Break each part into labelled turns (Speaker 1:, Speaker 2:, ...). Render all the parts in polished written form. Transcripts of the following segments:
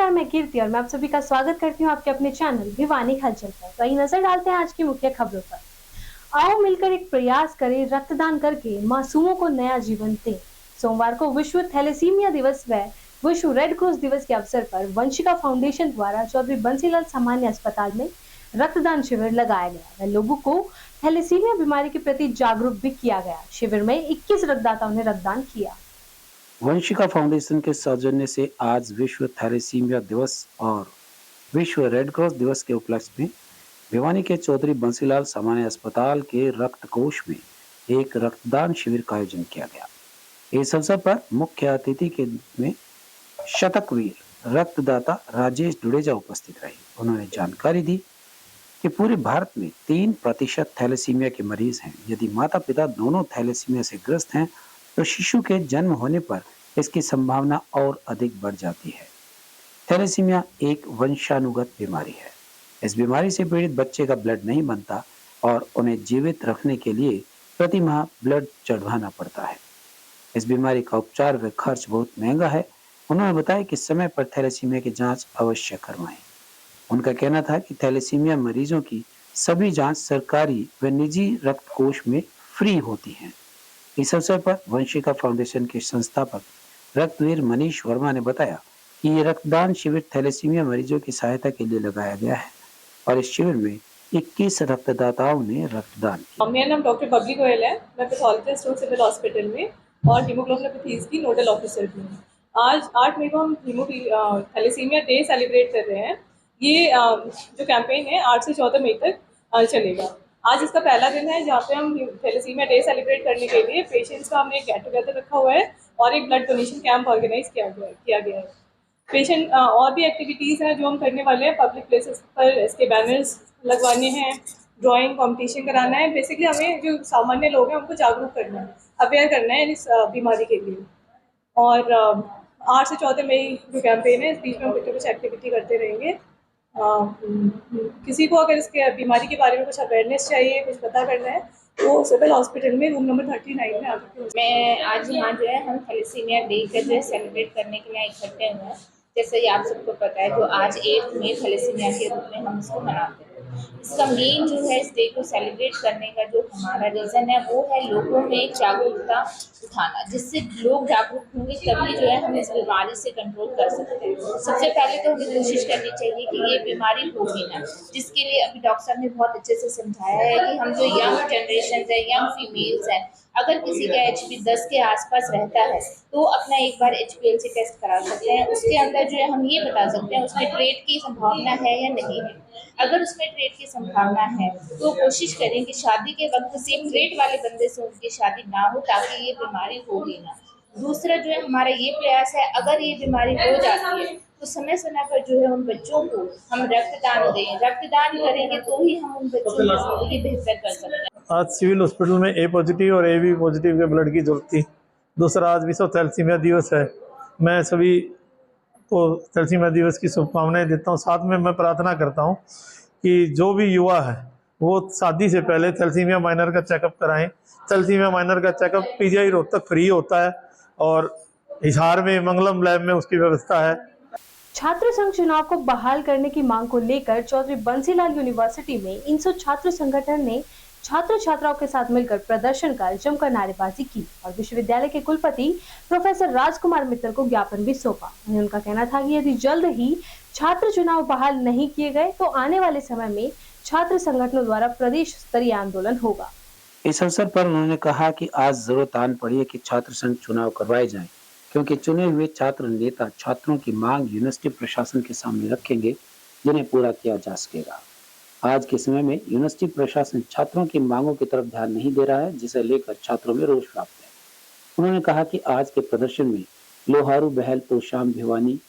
Speaker 1: नमस्कार, मैं कीर्ति और मैं आप सभी का स्वागत करती हूँ आपके अपने चैनल भिवानी हलचल पर। तो आइए नजर डालते हैं आज की मुख्य खबरों पर। आओ मिलकर एक प्रयास करें, रक्तदान करके मासूमों को नया जीवन दें। सोमवार को विश्व थैलेसीमिया दिवस व विश्व रेड क्रॉस दिवस के अवसर पर वंशिका फाउंडेशन द्वारा चौधरी बंसीलाल सामान्य अस्पताल में रक्तदान शिविर लगाया गया व लोगों को थैलेसीमिया बीमारी के प्रति जागरूक भी किया गया। शिविर में 21 रक्तदाताओं ने रक्तदान किया।
Speaker 2: वंशिका फाउंडेशन के सौजन्य से आज विश्व थैलेसीमिया दिवस और विश्व रेड क्रॉस दिवस के उपलक्ष्य में भिवानी के चौधरी बंसीलाल सामान्य अस्पताल के रक्त कोष में एक रक्तदान शिविर का आयोजन किया गया। इस अवसर पर मुख्य अतिथि के रूप में शतकवीर रक्तदाता राजेश डुडेजा उपस्थित रहे। उन्होंने जानकारी दी कि पूरे भारत में 3% थैलेसीमिया के मरीज हैं। यदि माता पिता दोनों थैलेसीमिया से ग्रस्त हैं तो शिशु के जन्म होने पर इसकी संभावना और अधिक बढ़ जाती है। थैलेसीमिया एक वंशानुगत बीमारी है। इस बीमारी से पीड़ित बच्चे का ब्लड नहीं बनता और उन्हें जीवित रखने के लिए प्रति माह ब्लड चढ़वाना पड़ता है। इस बीमारी का उपचार व खर्च बहुत महंगा है। उन्होंने बताया कि समय पर थैलेसीमिया की जांच अवश्य करवाएं। उनका कहना था कि थैलेसीमिया मरीजों की सभी जांच सरकारी व निजी रक्त कोष में फ्री होती हैं। इस अवसर पर वंशिका फाउंडेशन के संस्थापक रक्तवीर मनीष वर्मा ने बताया कि ये रक्तदान शिविर थैलेसीमिया मरीजों की सहायता के लिए लगाया गया है और इस शिविर में 21 रक्तदाताओं ने रक्तदान किया।
Speaker 3: मेरा नाम डॉक्टर बबली गोयल है। मैं पैथोलॉजिस्ट हूँ सिविल हॉस्पिटल में और हीमोग्लोबिन की नोडल ऑफिसर भी हूँ। आज 8 मई को हम थैलेसीमिया डे सेलिब्रेट कर रहे हैं। ये जो कैंपेन है 8 से 14 मई तक चलेगा। आज इसका पहला दिन है जहाँ पे हम थैलेसीमिया डे सेलिब्रेट करने के लिए पेशेंट्स का हमने एक गेट टुगेदर रखा हुआ है और एक ब्लड डोनेशन कैंप ऑर्गेनाइज किया गया है। पेशेंट और भी एक्टिविटीज़ हैं जो हम करने वाले हैं। पब्लिक प्लेसेस पर इसके बैनर्स लगवाने हैं, ड्राइंग कंपटीशन कराना है। बेसिकली हमें जो सामान्य लोग हैं उनको जागरूक करना है, अवेयर करना है इस बीमारी के लिए। और 8 से 14 मई जो कैंपेन है इस बीच में हम कुछ एक्टिविटी करते रहेंगे। किसी को अगर इसके बीमारी के बारे में कुछ अवेयरनेस चाहिए, कुछ पता करना है तो सिविल हॉस्पिटल में रूम नंबर 39 में आकर।
Speaker 4: मैं आज यहाँ जो है हम थैलेसीमिया डे का जो है सेलिब्रेट करने के लिए इकट्ठे हुए हैं। जैसे कि आप सबको पता है तो आज 8 मई थैलेसीमिया के रूप में हम इसको मनाते हैं। इसका मेन जो है इस डे को सेलिब्रेट करने का जो हमारा रीज़न है वो है लोगों में जागरूकता उठाना, जिससे लोग जागरूक होंगे तभी जो है हम इस बीमारी से कंट्रोल कर सकते हैं। सबसे पहले तो हमें कोशिश करनी चाहिए कि ये बीमारी होगी ना, जिसके लिए अभी डॉक्टर साहब ने बहुत अच्छे से समझाया है कि हम जो यंग जनरेशन है, यंग फीमेल्स हैं, अगर किसी का HP 10 के आसपास रहता है तो अपना एक बार HPLC टेस्ट करा सकते हैं। उसके अंदर जो है हम ये बता सकते हैं उसमें ट्रेट की संभावना है या नहीं है। अगर उसमें ट्रेट की संभावना है तो कोशिश करें कि शादी के वक्त सेम ट्रेट वाले बंदे से उनकी शादी ना हो, ताकि ये बीमारी होगी ना। दूसरा जो है हमारा ये प्रयास है, अगर ये बीमारी हो जाती है तो समय समय पर जो है उन बच्चों को हम रक्तदान दें। रक्तदान करेंगे तो ही हम उन बच्चों की जिंदगी बेहतर कर सकते हैं।
Speaker 5: आज सिविल हॉस्पिटल में A पॉजिटिव और AB पॉजिटिव के ब्लड की जरूरत थी। दूसरा आज विश्व थैलेसीमिया दिवस है। मैं सभी को थैलेसीमिया दिवस की शुभकामनाएं देता हूं। साथ में मैं प्रार्थना करता हूं कि जो भी युवा है वो शादी से पहले थैलेसीमिया माइनर का चेकअप कराएं। थैलेसीमिया माइनर का चेकअप PGI रोहतक फ्री होता है और हिसार में मंगलम लैब में उसकी व्यवस्था है।
Speaker 1: छात्र संघ चुनाव को बहाल करने की मांग को लेकर चौधरी बंसीलाल यूनिवर्सिटी में इंसो छात्र संगठन ने छात्र छात्राओं के साथ मिलकर प्रदर्शन कर जमकर नारेबाजी की और विश्वविद्यालय के कुलपति प्रोफेसर राजकुमार मित्तल को ज्ञापन भी सौंपा। वहीं उनका कहना था कि यदि जल्द ही छात्र चुनाव बहाल नहीं किए गए तो आने वाले समय में छात्र संगठनों द्वारा प्रदेश स्तरीय आंदोलन होगा।
Speaker 2: इस अवसर पर उन्होंने कहा कि आज जरूरत आन पड़ी है कि छात्र संघ चुनाव करवाए जाएं, क्योंकि चुने हुए छात्र नेता छात्रों की मांग यूनिवर्सिटी प्रशासन के सामने रखेंगे, जिन्हें पूरा किया जा सकेगा। आज के समय में यूनिवर्सिटी प्रशासन छात्रों की मांगों की तरफ ध्यान नहीं दे रहा है, जिसे लेकर छात्रों में रोष व्याप्त है। उन्होंने कहा कि आज के प्रदर्शन में लोहारू, बहल, तोशाम, भिवानी,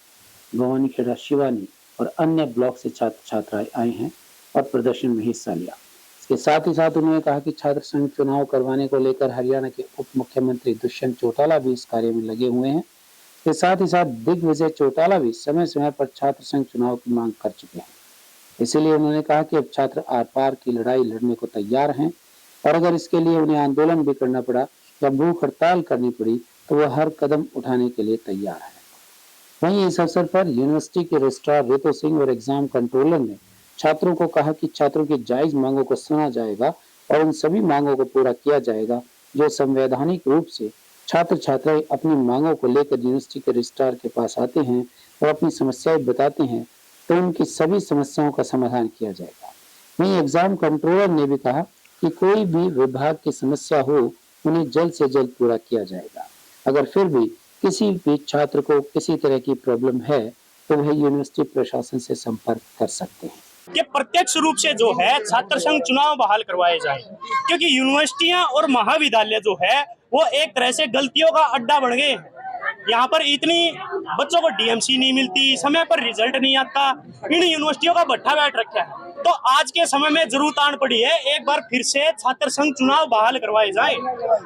Speaker 2: भवानी खेड़ा, शिवानी और अन्य ब्लॉक से छात्र छात्राएं आए हैं और प्रदर्शन में हिस्सा लिया। इसके साथ ही साथ उन्होंने कहा कि छात्र संघ चुनाव करवाने को लेकर हरियाणा के उप मुख्यमंत्री दुष्यंत चौटाला भी इस कार्य में लगे हुए हैं। इसके साथ ही साथ दिग्विजय चौटाला भी समय समय पर छात्र संघ चुनाव की मांग कर चुके हैं। इसीलिए उन्होंने कहा कि अब छात्र आर पार की लड़ाई लड़ने को तैयार हैं और अगर इसके लिए उन्हें आंदोलन भी करना पड़ा या भूख हड़ताल करनी पड़ी तो वह हर कदम उठाने के लिए तैयार है। वहीं इस अवसर पर यूनिवर्सिटी के रजिस्ट्रार रितु सिंह और एग्जाम कंट्रोलर ने छात्रों को कहा कि छात्रों की जायज मांगों को सुना जाएगा और उन सभी मांगों को पूरा किया जाएगा जो संवैधानिक रूप से छात्र छात्राएं अपनी मांगों को लेकर यूनिवर्सिटी के रजिस्ट्रार के पास आते हैं और अपनी समस्याएं बताते हैं तो उनकी सभी समस्याओं का समाधान किया जाएगा। वहीं एग्जाम कंट्रोलर ने भी कहा कि कोई भी विभाग की समस्या हो उन्हें जल्द से जल्द पूरा किया जाएगा। अगर फिर भी किसी भी छात्र को किसी तरह की प्रॉब्लम है तो वह यूनिवर्सिटी प्रशासन से संपर्क कर सकते हैं।
Speaker 6: कि प्रत्यक्ष रूप से जो है छात्र संघ चुनाव बहाल करवाए जाएं, क्योंकि यूनिवर्सिटियां और महाविद्यालय जो है वो एक तरह से गलतियों का अड्डा बन गए हैं। यहाँ पर इतनी बच्चों को डीएमसी नहीं मिलती, समय पर रिजल्ट नहीं आता, इन यूनिवर्सिटियों का भट्ठा बैठ रखा है। तो आज के समय में जरूरत आन पड़ी है एक बार फिर से छात्र संघ चुनाव बहाल करवाए जाए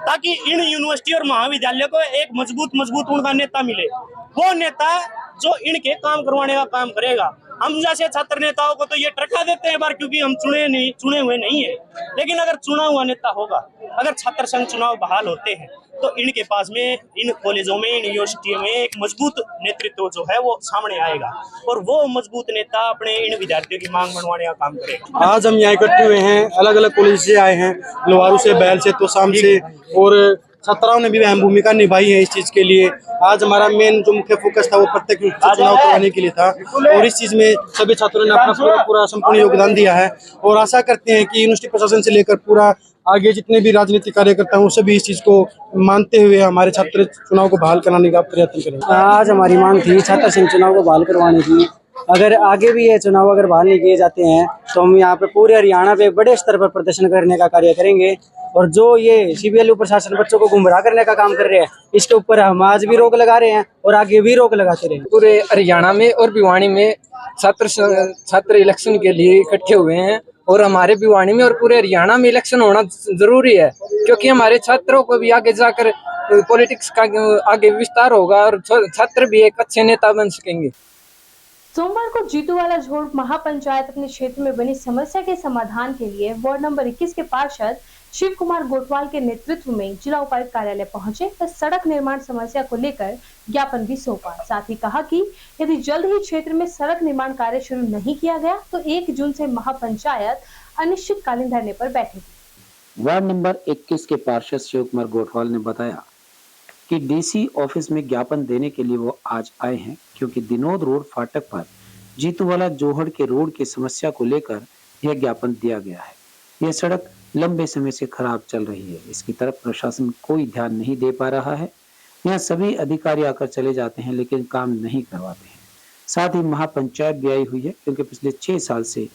Speaker 6: ताकि इन यूनिवर्सिटी और महाविद्यालय को एक मजबूत उनका नेता मिले, वो नेता जो इनके काम करवाने का काम करेगा। हम जैसे छात्र नेताओं को तो ये टरका देते हैं बार, क्योंकि हम चुने हुए नहीं है, लेकिन अगर चुना हुआ नेता होगा, अगर छात्र संघ चुनाव बहाल होते हैं तो इनके पास में, इन कॉलेजों में, इन यूनिवर्सिटियों में एक मजबूत नेतृत्व जो है वो सामने आएगा और वो मजबूत नेता अपने इन विद्यार्थियों की मांग मनवाने का काम करेगा।
Speaker 7: आज हम यहाँ इकट्ठे हुए हैं, अलग अलग कॉलेज से आए हैं, लोहारू से, बैल से, तोशाम से, और छात्राओं ने भी अहम भूमिका निभाई है इस चीज के लिए। आज हमारा मेन जो मुख्य फोकस था वो प्रत्यक्ष रूप से चुनाव करवाने के लिए था और इस चीज में सभी छात्रों ने अपना पूरा संपूर्ण योगदान दिया है और आशा करते हैं कि यूनिवर्सिटी प्रशासन से लेकर पूरा आगे जितने भी राजनीतिक कार्यकर्ता हैं वो सभी इस चीज को मानते हुए हमारे छात्र चुनाव को बहाल कराने का प्रयत्न करेंगे।
Speaker 8: आज हमारी मांग थी छात्र संघ चुनाव को बहाल करवाने की। अगर आगे भी ये चुनाव अगर बहाल नहीं किए जाते हैं तो हम यहाँ पे पूरे हरियाणा पे बड़े स्तर पर प्रदर्शन करने का कार्य करेंगे और जो ये सीबीएलयू प्रशासन बच्चों को गुमराह करने का काम कर रहे हैं इसके ऊपर हम आज भी रोक लगा रहे हैं और आगे भी रोक लगाते रहेंगे।
Speaker 9: पूरे हरियाणा में और भिवानी में छात्र इलेक्शन के लिए इकट्ठे हुए हैं और हमारे भिवानी में और पूरे हरियाणा में इलेक्शन होना जरूरी है, क्योंकि हमारे छात्रों को भी आगे जाकर पॉलिटिक्स का आगे विस्तार होगा और छात्र भी एक अच्छे नेता बन सकेंगे।
Speaker 1: सोमवार को जीतूवाला झोड़ महापंचायत अपने क्षेत्र में बनी समस्या के समाधान के लिए वार्ड नंबर 21 के पार्षद शिव कुमार गोटवाल के नेतृत्व में जिला उपायुक्त कार्यालय पहुंचे और सड़क निर्माण समस्या को लेकर ज्ञापन भी सौंपा। साथ ही कहा कि यदि जल्द ही क्षेत्र में सड़क निर्माण कार्य शुरू नहीं किया गया तो 1 जून से महापंचायत अनिश्चितकालीन धरने पर बैठेगी।
Speaker 2: वार्ड नंबर 21 के पार्षद शिव कुमार गोटवाल ने बताया कि डीसी ऑफिस में ज्ञापन देने के लिए वो आज आए हैं, क्योंकि दिनोद रोड फाटक पर जीतूवाला जोहड़ के रोड की समस्या को लेकर यह ज्ञापन दिया गया है। यह सड़क लंबे समय से खराब चल रही है, इसकी तरफ प्रशासन कोई ध्यान नहीं दे पा रहा है। यहाँ सभी अधिकारी आकर चले जाते हैं लेकिन काम नहीं करवाते हैं। साथ ही महापंचायत भी आई हुई है, क्योंकि पिछले 6 साल से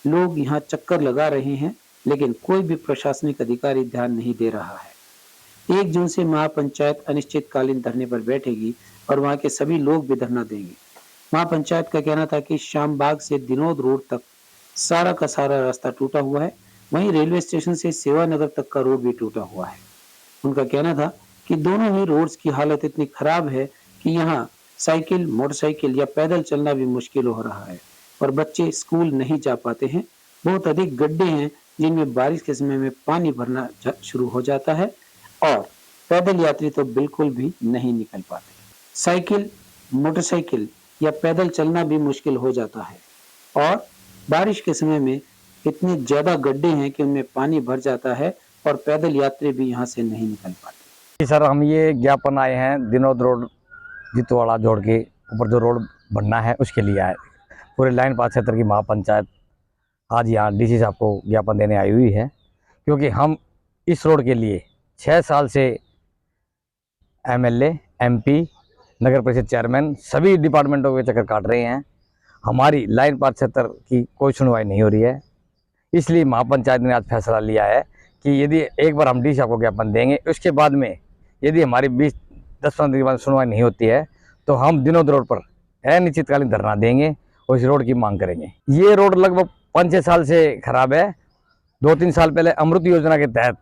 Speaker 2: लोग यहाँ चक्कर लगा रहे हैं लेकिन कोई भी प्रशासनिक अधिकारी ध्यान नहीं दे रहा है। 1 जून से महापंचायत अनिश्चितकालीन धरने पर बैठेगी और वहां के सभी लोग भी धरना देंगे। महापंचायत का कहना था कि श्यामबाग से दिनोद रोड तक सारा का सारा रास्ता टूटा हुआ है, वहीं रेलवे स्टेशन से सेवानगर तक का रोड भी टूटा हुआ है। उनका कहना था कि दोनों ही रोड्स की हालत इतनी खराब है कि यहाँ साइकिल, मोटरसाइकिल या पैदल चलना भी मुश्किल हो रहा है और बच्चे स्कूल नहीं जा पाते हैं। बहुत अधिक गड्ढे हैं जिनमें बारिश के समय में पानी भरना शुरू हो जाता है और पैदल यात्री तो बिल्कुल भी नहीं निकल पाते। साइकिल, मोटरसाइकिल या पैदल चलना भी मुश्किल हो जाता है और बारिश के समय में इतने ज्यादा गड्ढे हैं कि उनमें पानी भर जाता है और पैदल यात्री भी यहाँ से नहीं निकल पाते।
Speaker 10: सर, हम ये ज्ञापन आए हैं दिनोद रोड जीतूवाला जोड़ के ऊपर जो रोड बनना है उसके लिए आए। पूरे लाइन 75 की महापंचायत आज यहाँ डीसी साहब को ज्ञापन देने आई हुई है, क्योंकि हम इस रोड के लिए 6 साल से एमएलए, एमपी, नगर परिषद चेयरमैन सभी डिपार्टमेंटों के चक्कर काट रहे हैं। हमारी लाइन 75 की कोई सुनवाई नहीं हो रही है। इसलिए महापंचायत ने आज फैसला लिया है कि यदि एक बार हम डी साहब को ज्ञापन देंगे, उसके बाद में यदि हमारी 10-15 दिन के बाद सुनवाई नहीं होती है तो हम दिनोद रोड पर अनिश्चितकालीन धरना देंगे और इस रोड की मांग करेंगे। ये रोड लगभग 5-6 साल से खराब है। 2-3 साल पहले अमृत योजना के तहत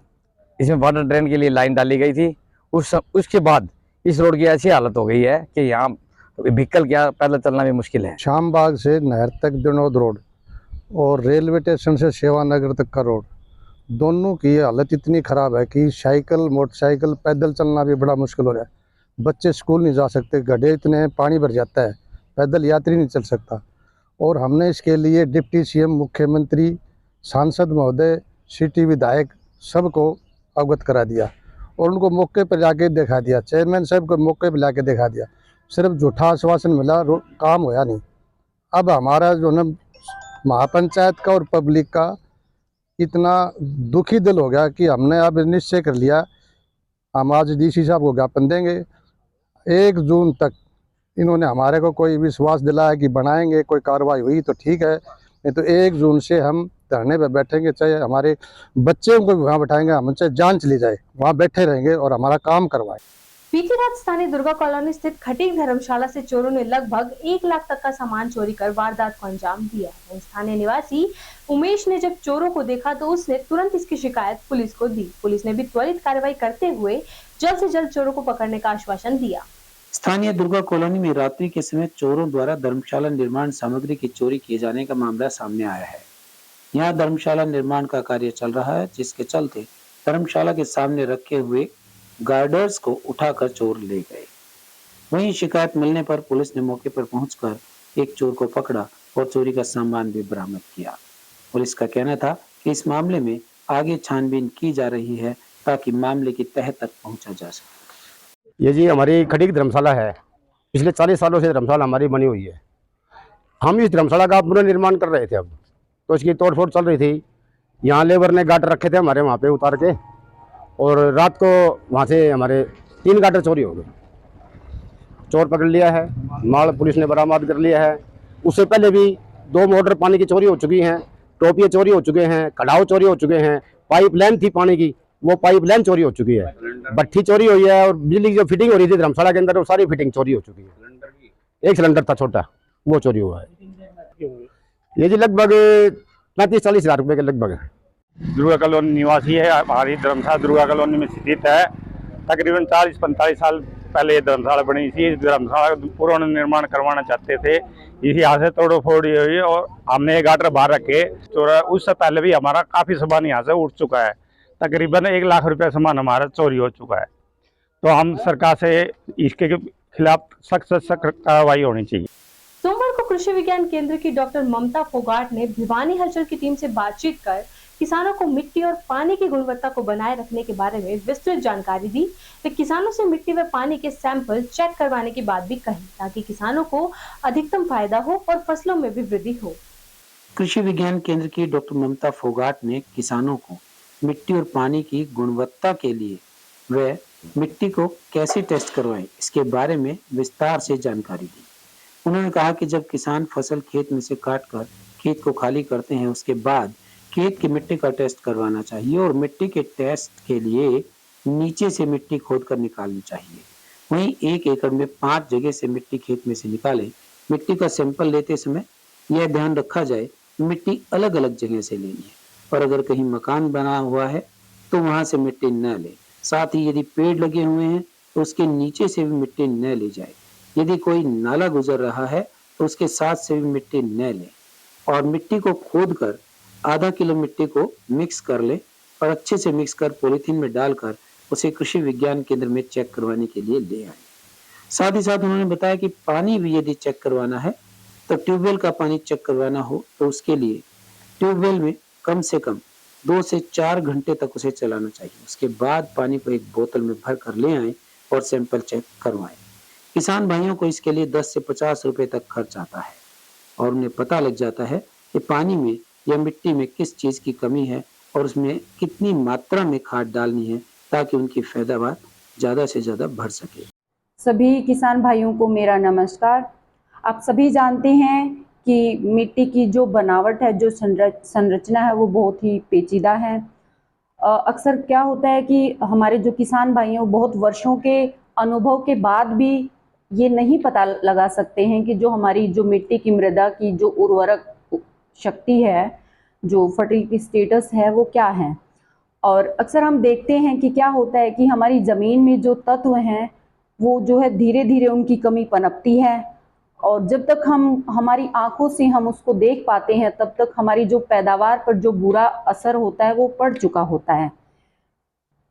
Speaker 10: इसमें वाटर ड्रेन के लिए लाइन डाली गई थी। उसके बाद इस रोड की ऐसी हालत हो गई है कि यहाँ व्हीकल क्या पैदल चलना भी मुश्किल है।
Speaker 11: श्यामबाग से नहर तक दिनोद रोड और रेलवे स्टेशन से सेवानगर तक का रोड, दोनों की हालत इतनी ख़राब है कि साइकिल, मोटरसाइकिल, पैदल चलना भी बड़ा मुश्किल हो रहा है। बच्चे स्कूल नहीं जा सकते, गड्ढे इतने हैं, पानी भर जाता है, पैदल यात्री नहीं चल सकता। और हमने इसके लिए डिप्टी सीएम, मुख्यमंत्री, सांसद महोदय, सिटी विधायक सबको अवगत करा दिया और उनको मौके पर जाके दिखा दिया, चेयरमैन साहब को मौके पर लाके दिखा दिया। सिर्फ झूठा आश्वासन मिला, काम होया नहीं। अब हमारा जो है महापंचायत का और पब्लिक का इतना दुखी दिल हो गया कि हमने अब निश्चय कर लिया, हम आज डीसी साहब को ज्ञापन देंगे। 1 जून तक इन्होंने हमारे को कोई विश्वास दिलाया कि बनाएंगे, कोई कार्रवाई हुई तो ठीक है, नहीं तो 1 जून से हम धरने पर बैठेंगे। चाहे हमारे बच्चों को भी वहाँ बैठाएंगे, हम चाहे जान चली जाए, वहाँ बैठे रहेंगे और हमारा काम करवाएं।
Speaker 1: बीती रात स्थानीय दुर्गा कॉलोनी स्थित खटीक धर्मशाला से चोरों ने लगभग 1 लाख तक का सामान चोरी कर वारदात को अंजाम दिया। स्थानीय निवासी उमेश ने जब चोरों को देखा तो उसने तुरंत इसकी शिकायत पुलिस को दी। पुलिस ने भी त्वरित कार्रवाई करते हुए जल्द से जल्द चोरों को पकड़ने का आश्वासन दिया।
Speaker 2: स्थानीय दुर्गा कॉलोनी में रात्रि के समय चोरों द्वारा धर्मशाला निर्माण सामग्री की चोरी किए जाने का मामला सामने आया है। यहाँ धर्मशाला निर्माण का कार्य चल रहा है, जिसके चलते धर्मशाला के सामने रखे हुए गार्डर्स को उठाकर चोर ले गए। वहीं शिकायत मिलने पर पुलिस ने मौके पर पहुंचकर एक चोर को पकड़ा और चोरी का सामान भी बरामद किया। पुलिस का कहना था कि इस मामले में आगे छानबीन की जा रही है ताकि मामले की तह तक पहुंचा जा सके।
Speaker 12: ये जी हमारी खटीक धर्मशाला है। पिछले 40 सालों से धर्मशाला हमारी बनी हुई है। हम इस धर्मशाला का पुनर्निर्माण कर रहे थे, अब तो इसकी तोड़फोड़ चल रही थी। यहाँ लेबर ने गाटर रखे थे हमारे वहाँ पे उतार के, और रात को वहाँ से हमारे 3 गाटर चोरी हो गए। चोर पकड़ लिया है, माल पुलिस ने बरामद कर लिया है। उससे पहले भी 2 मोटर पानी की चोरी हो चुकी हैं, टोपियाँ चोरी हो चुके हैं, कढ़ाव चोरी हो चुके हैं, पाइप लाइन थी पानी की, वो पाइप लाइन चोरी हो चुकी है, भट्ठी चोरी हुई है, और बिजली की जो फिटिंग हो रही थी धर्मशाला के अंदर वो सारी फिटिंग चोरी हो चुकी है। 1 सिलेंडर था छोटा, वो चोरी हुआ है। ये जी लगभग 35-40 हज़ार रुपये के लगभग है।
Speaker 13: दुर्गा कॉलोनी निवासी है। हमारी धर्मशाला दुर्गा कॉलोनी में स्थित है। तकरीबन 40-45 साल पहले ये धर्मशाला बनी थी। इस धर्मशाला का पुनर्निर्माण करवाना चाहते थे, इसी यहाँ से तोड़ो फोड़ी हुई और हमने ये गाटर बाहर रखे चोरा। उससे पहले भी हमारा काफ़ी सामान यहाँ से उठ चुका है। तकरीबन 1 लाख रुपये सामान हमारा चोरी हो चुका है। तो हम सरकार से इसके खिलाफ सख्त से सख्त कार्रवाई होनी चाहिए।
Speaker 1: सोमवार को कृषि विज्ञान केंद्र की डॉक्टर ममता फोगाट ने भिवानी हलचल की टीम से बातचीत कर किसानों को मिट्टी और पानी की गुणवत्ता को बनाए रखने के बारे में विस्तृत जानकारी दी। वे किसानों से मिट्टी व पानी के सैंपल चेक करवाने की बात भी कही, ताकि किसानों को अधिकतम फायदा हो और फसलों में भी वृद्धि हो।
Speaker 2: कृषि विज्ञान केंद्र की डॉक्टर ममता फोगाट ने किसानों को मिट्टी और पानी की गुणवत्ता के लिए वे मिट्टी को कैसे टेस्ट करवाएं, इसके बारे में विस्तार से जानकारी दी। उन्होंने कहा कि जब किसान फसल खेत में से काटकर खेत को खाली करते हैं, उसके बाद खेत की मिट्टी का टेस्ट करवाना चाहिए और मिट्टी के टेस्ट के लिए नीचे से मिट्टी खोदकर निकालनी चाहिए। वहीं 1 एकड़ में 5 जगह से मिट्टी खेत में से निकाले। मिट्टी का सैंपल लेते समय यह ध्यान रखा जाए कि मिट्टी अलग अलग जगह से लेनी है, और अगर कहीं मकान बना हुआ है तो वहां से मिट्टी न ले। साथ ही यदि पेड़ लगे हुए हैं तो उसके नीचे से भी मिट्टी न ले जाए। यदि कोई नाला गुजर रहा है तो उसके साथ से भी मिट्टी न ले, और मिट्टी को खोदकर आधा किलो मिट्टी को मिक्स कर ले और अच्छे से मिक्स कर पॉलीथीन में डालकर उसे कृषि विज्ञान केंद्र में चेक करवाने के लिए ले आए। साथ ही साथ उन्होंने बताया कि पानी भी यदि चेक करवाना है तो ट्यूबवेल का पानी चेक करवाना हो तो उसके लिए ट्यूबवेल में कम से कम 2 से 4 घंटे तक उसे चलाना चाहिए। उसके बाद पानी को एक बोतल में भर कर ले आए और सैंपल चेक करवाएं। किसान भाइयों को इसके लिए 10 से 50 रुपए तक खर्च आता है और उन्हें पता लग जाता है कि पानी में या मिट्टी में किस चीज की कमी है और उसमें कितनी मात्रा में खाद डालनी है, ताकि उनकी पैदावार ज्यादा से ज्यादा बढ़ सके।
Speaker 14: सभी किसान भाइयों को मेरा नमस्कार। आप सभी जानते हैं कि मिट्टी की जो बनावट है, जो संरचना है, वो बहुत ही पेचीदा है। अक्सर क्या होता है कि हमारे जो किसान भाई हैं वो बहुत वर्षों के अनुभव के बाद भी ये नहीं पता लगा सकते हैं कि जो हमारी जो मिट्टी की मृदा की जो उर्वरक शक्ति है, जो फर्टिलिटी स्टेटस है, वो क्या है। और अक्सर हम देखते हैं कि क्या होता है कि हमारी ज़मीन में जो तत्व हैं वो जो है धीरे धीरे उनकी कमी पनपती है, और जब तक हमारी आंखों से हम उसको देख पाते हैं तब तक हमारी जो पैदावार पर जो बुरा असर होता है वो पड़ चुका होता है।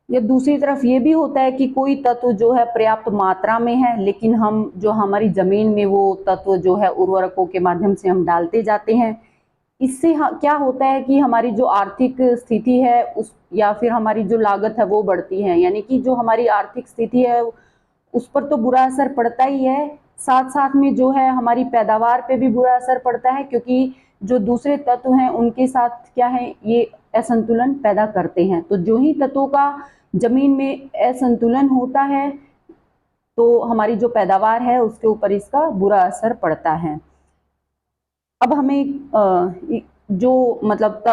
Speaker 14: या दूसरी तरफ ये भी होता है कि कोई तत्व जो है पर्याप्त मात्रा में है, लेकिन हम जो हमारी जमीन में वो तत्व जो है उर्वरकों के माध्यम से हम डालते जाते हैं। इससे क्या होता है कि हमारी जो आर्थिक स्थिति है उस या फिर हमारी जो लागत है वो बढ़ती है, यानी कि जो हमारी आर्थिक स्थिति है उस पर तो बुरा असर पड़ता ही है, साथ साथ में जो है हमारी पैदावार पे भी बुरा असर पड़ता है, क्योंकि जो दूसरे तत्व हैं उनके साथ क्या है ये असंतुलन पैदा करते हैं। तो जो ही तत्वों का जमीन में असंतुलन होता है तो हमारी जो पैदावार है उसके ऊपर इसका बुरा असर पड़ता है। अब हमें जो मतलब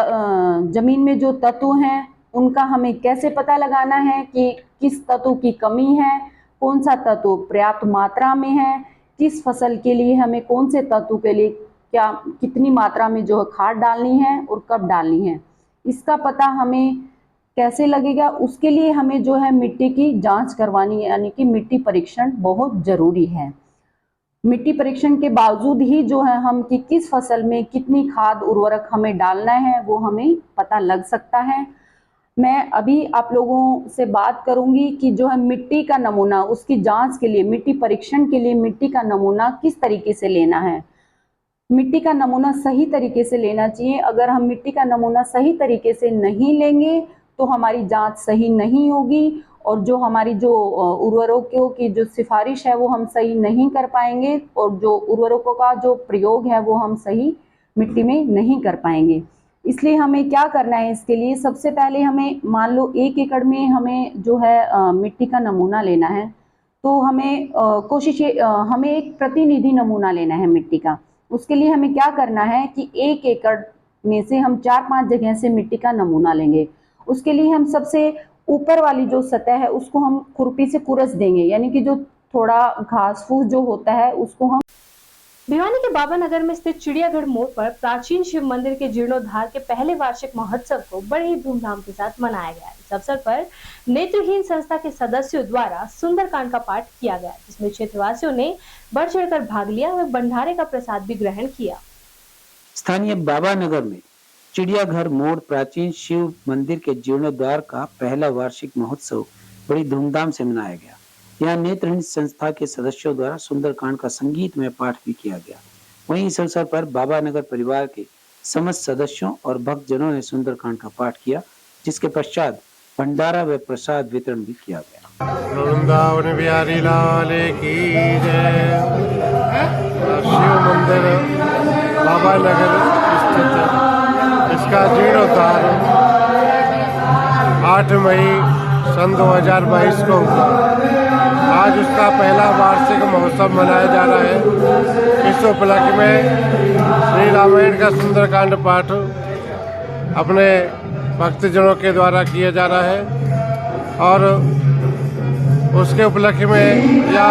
Speaker 14: जमीन में जो तत्व हैं उनका हमें कैसे पता लगाना है कि किस तत्व की कमी है, कौन सा तत्व पर्याप्त मात्रा में है, किस फसल के लिए हमें कौन से तत्व के लिए क्या कितनी मात्रा में जो है खाद डालनी है और कब डालनी है, इसका पता हमें कैसे लगेगा। उसके लिए हमें जो है मिट्टी की जांच करवानी है, यानी कि मिट्टी परीक्षण बहुत ज़रूरी है। मिट्टी परीक्षण के बावजूद ही जो है हम कि किस फसल में कितनी खाद उर्वरक हमें डालना है वो हमें पता लग सकता है। मैं अभी आप लोगों से बात करूंगी कि जो है मिट्टी का नमूना, उसकी जांच के लिए, मिट्टी परीक्षण के लिए मिट्टी का नमूना किस तरीके से लेना है। मिट्टी का नमूना सही तरीके से लेना चाहिए। अगर हम मिट्टी का नमूना सही तरीके से नहीं लेंगे तो हमारी जांच सही नहीं होगी और जो हमारी जो उर्वरकों की जो सिफारिश है वो हम सही नहीं कर पाएंगे और जो उर्वरकों का जो प्रयोग है वो हम सही मिट्टी में नहीं कर पाएंगे। इसलिए हमें क्या करना है, इसके लिए सबसे पहले हमें मान लो 1 एकड़ में हमें जो है मिट्टी का नमूना लेना है, तो हमें हमें एक प्रतिनिधि नमूना लेना है मिट्टी का। उसके लिए हमें क्या करना है कि 1 एकड़ में से हम 4-5 जगह से मिट्टी का नमूना लेंगे। उसके लिए हम सबसे ऊपर वाली जो सतह है उसको हम खुरपी से कुरस देंगे, यानी कि जो थोड़ा घास फूस जो होता है उसको हम।
Speaker 1: भिवानी के बाबा नगर में स्थित चिड़ियाघर मोड़ पर प्राचीन शिव मंदिर के जीर्णोद्धार के पहले वार्षिक महोत्सव को बड़े ही धूमधाम के साथ मनाया गया। इस अवसर पर नेत्रहीन संस्था के सदस्यों द्वारा सुंदरकांड का पाठ किया गया, जिसमें क्षेत्रवासियों ने बढ़ चढ़कर भाग लिया और भंडारे का प्रसाद भी ग्रहण किया।
Speaker 2: स्थानीय बाबा नगर में चिड़ियाघर मोड़ प्राचीन शिव मंदिर के जीर्णोद्धार का पहला वार्षिक महोत्सव बड़ी धूमधाम से मनाया गया। यहाँ नेत्रहीन संस्था के सदस्यों द्वारा सुंदरकांड का संगीतमय पाठ भी किया गया। वहीं इस अवसर पर बाबा नगर परिवार के समस्त सदस्यों और भक्तजनों ने सुंदरकांड का पाठ किया, जिसके पश्चात भंडारा व प्रसाद वितरण भी किया गया।
Speaker 15: वृंदावन बिहारी लाल की जय। शिव मंदिर बाबा नगर स्थित इसका जीर्णोद्धार 8 मई सन 2022 को हुआ। आज उसका पहला वार्षिक महोत्सव मनाया जा रहा है। इस उपलक्ष्य में श्री रामायण का सुंदरकांड पाठ अपने भक्तजनों के द्वारा किया जा रहा है और उसके उपलक्ष्य में या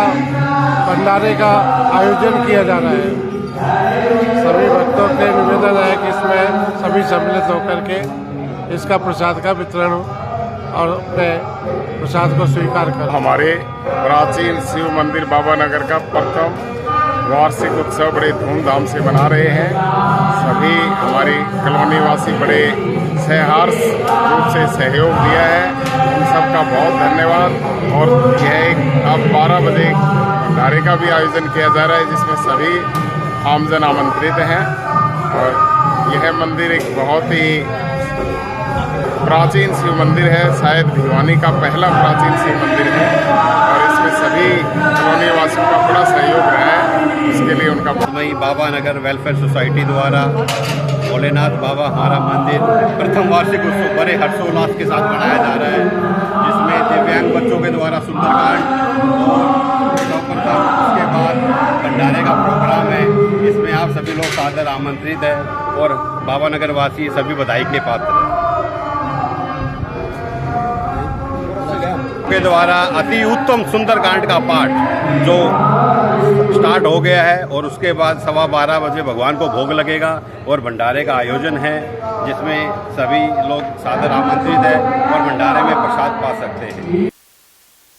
Speaker 15: भंडारे का आयोजन किया जा रहा है। सभी भक्तों के निवेदन है कि इसमें सभी सम्मिलित होकर के इसका प्रसाद का वितरण और अपने प्रसाद को स्वीकार कर।
Speaker 16: हमारे प्राचीन शिव मंदिर बाबा नगर का प्रथम वार्षिक उत्सव बड़े धूमधाम से मना रहे हैं। सभी हमारी कॉलोनी वासी बड़े सहर्ष रूप से सहयोग दिया है, उन सबका बहुत धन्यवाद। और यह एक अब 12 बजे भंडारे का भी आयोजन किया जा रहा है, जिसमें सभी आमजन आमंत्रित हैं। और यह मंदिर एक बहुत ही प्राचीन शिव मंदिर है, शायद भिवानी का पहला प्राचीन शिव मंदिर है और इसमें सभी कॉलोनी वासियों का बड़ा सहयोग रहा है। उसके लिए उनका
Speaker 17: बाबा नगर वेलफेयर सोसाइटी द्वारा भोलेनाथ बाबा हमारा मंदिर प्रथम वार्षिक उत्सव बड़े हर्षोल्लास के साथ मनाया जा रहा है, जिसमें दिव्यांग बच्चों के द्वारा सुंदरकांड और उसके बाद भंडारे का प्रोग्राम है। इसमें आप सभी लोग सादर आमंत्रित हैं और बाबा नगर वासी सभी बधाई के पात्र हैं। के द्वारा अति उत्तम सुंदरकांड का पाठ जो स्टार्ट हो गया है और उसके बाद 12:15 बजे भगवान को भोग लगेगा और भंडारे का आयोजन है, जिसमें सभी लोग सादर आमंत्रित हैं और भंडारे में प्रसाद पा सकते हैं।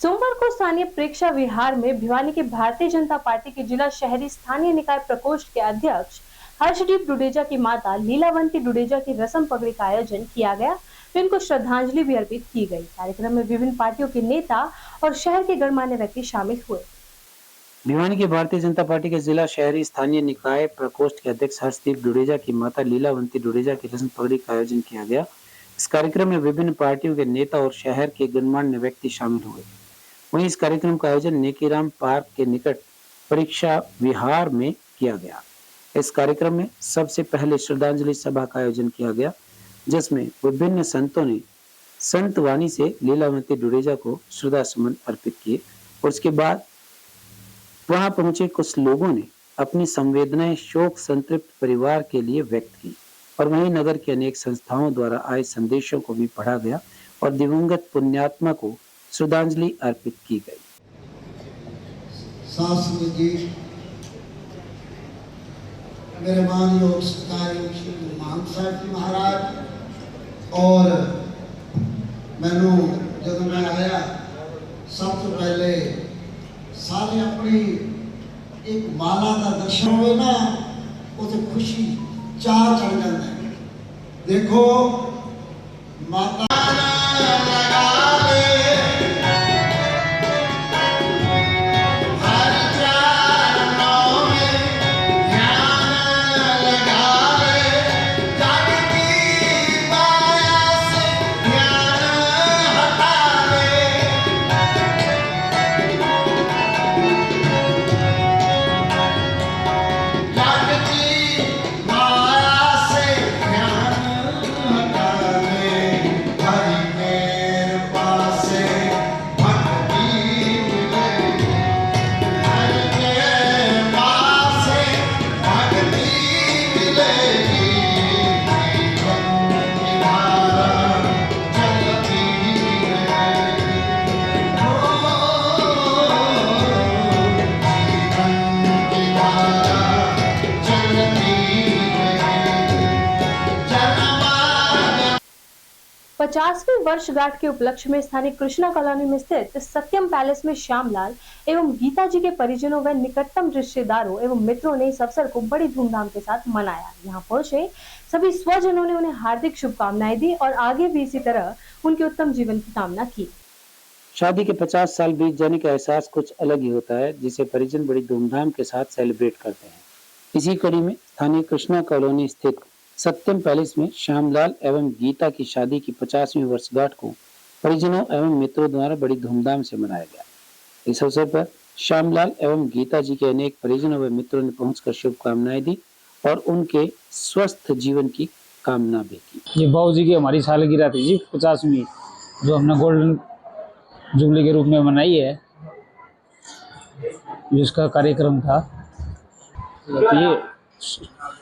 Speaker 1: सोमवार को स्थानीय प्रेक्षा विहार में भिवानी के भारतीय जनता पार्टी के जिला शहरी स्थानीय निकाय प्रकोष्ठ के अध्यक्ष हर्षदीप डुडेजा की माता लीलावंती डुडेजा की रस्म पगड़ी का आयोजन किया गया। तो इनको श्रद्धांजलि भी अर्पित की गई। कार्यक्रम में विभिन्न पार्टियों के नेता और शहर के गणमान्य व्यक्ति शामिल हुए।
Speaker 2: भिवानी के भारतीय जनता पार्टी के जिला शहरी स्थानीय निकाय प्रकोष्ठ के अध्यक्ष हर्षदीप डुडेजा की माता लीलावंती डुडेजा की रस्म पगड़ी का आयोजन किया गया। इस कार्यक्रम में विभिन्न पार्टियों के नेता और शहर के गणमान्य व्यक्ति शामिल हुए। वहीं इस कार्यक्रम का आयोजन नेकीराम पार्क के निकट परीक्षा विहार में किया गया। इस कार्यक्रम में सबसे पहले श्रद्धांजलि सभा का आयोजन किया गया, जिसमें विभिन्न संतों ने संत वाणी से लीलावंती डुडेजा को श्रद्धा सुमन अर्पित किए और उसके बाद वहां पहुंचे कुछ लोगों ने अपनी संवेदनाएं शोक संतृप्त परिवार के लिए व्यक्त की और वहीं नगर के अनेक संस्थाओं द्वारा आए संदेशों को भी पढ़ा गया और दिवंगत पुण्यात्मा को श्रद्धांजलि अर्पित की गई।
Speaker 18: मेरे मानयोग सत्कारयोग श्री मान साहब जी महाराज और मैनू जब मैं आया सबसे पहले सारे अपनी एक माला का दर्शन हुए ना उसे खुशी चाह चढ़ जाता है। देखो माता
Speaker 1: पचासवीं वर्षगांठ के उपलक्ष्य में स्थानीय कृष्णा कॉलोनी में स्थित सत्यम पैलेस में श्यामलाल एवं गीता जी के परिजनों व निकटतम रिश्तेदारों एवं मित्रों ने इस अवसर को बड़ी धूमधाम के साथ मनाया। यहाँ पहुंचे सभी स्वजनों ने उन्हें हार्दिक शुभकामनाएं दी और आगे भी इसी तरह उनके उत्तम जीवन की कामना की।
Speaker 2: शादी के 50 साल बीत जाने का एहसास कुछ अलग ही होता है, जिसे परिजन बड़ी धूमधाम के साथ सेलिब्रेट करते हैं। इसी कड़ी में स्थानीय कृष्णा कॉलोनी स्थित सत्यम पैलेस में श्यामलाल एवं गीता की शादी की 50वीं वर्षगांठ को परिजनों एवं मित्रों द्वारा बड़ी धूमधाम से मनाया गया। इस अवसर पर श्यामलाल एवं गीता जी के अनेक परिजनों व मित्रों ने पहुंचकर शुभकामनाएं दी और उनके स्वस्थ जीवन की कामना भी की।
Speaker 19: ये बाबू जी की हमारी सालगिरह थी जी 50वीं, जो हमने गोल्डन जुबली के रूप में मनाई है, जिसका कार्यक्रम था।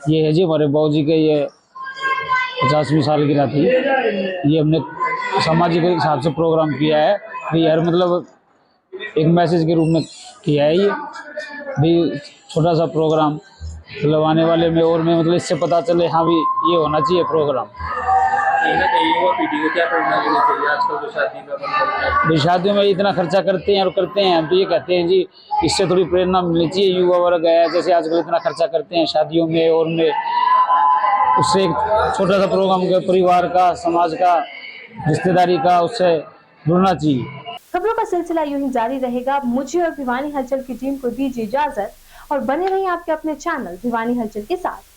Speaker 19: ये है जी हमारे बाबू जी के ये 50वीं सालगिरह थी। ये हमने सामाजिक हिसाब से प्रोग्राम किया है भी, यार मतलब एक मैसेज के रूप में किया है ये भी, छोटा सा प्रोग्राम मतलब आने वाले में और में मतलब इससे पता चले हाँ भी ये होना चाहिए प्रोग्राम। क्या करना चाहिए आजकल जो शादियों में इतना खर्चा करते हैं हम तो ये कहते हैं जी इससे थोड़ी प्रेरणा मिलनी चाहिए। युवा वर्ग है जैसे आजकल इतना खर्चा करते हैं शादियों में और में, उससे एक छोटा सा प्रोग्राम का परिवार का, समाज का, रिश्तेदारी का उससे जुड़ना चाहिए।
Speaker 1: खबरों का सिलसिला यूं ही जारी रहेगा। मुझे और भिवानी हलचल की टीम को दीजिए इजाजत और बने रहिए आपके अपने चैनल भिवानी हलचल के साथ।